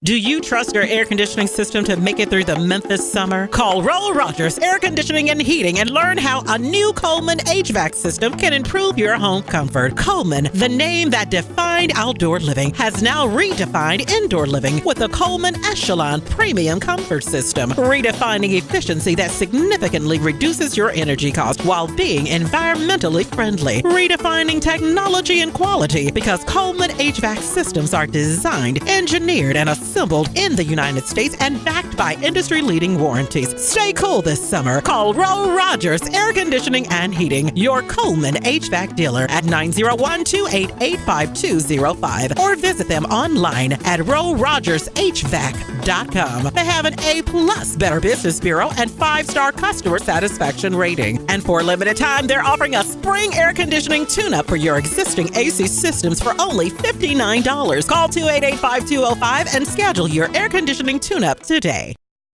Do you trust your air conditioning system to make it through the Memphis summer? Call Rodgers Air Conditioning and Heating and learn how a new Coleman HVAC system can improve your home comfort. Coleman, the name that defined outdoor living, has now redefined indoor living with the Coleman Echelon Premium Comfort System, redefining efficiency that significantly reduces your energy cost while being environmentally friendly, redefining technology and quality because Coleman HVAC systems are designed, engineered, and assembled in the United States and backed by industry-leading warranties. Stay cool this summer. Call Rodgers Air Conditioning and Heating, your Coleman HVAC dealer at 901-288-5205 or visit them online at rodgershvac.com. They have an A+ Better Business Bureau and 5-star customer satisfaction rating. And for a limited time, they're offering a spring air conditioning tune-up for your existing AC systems for only $59. Call 288-5205 and schedule your air conditioning tune-up today.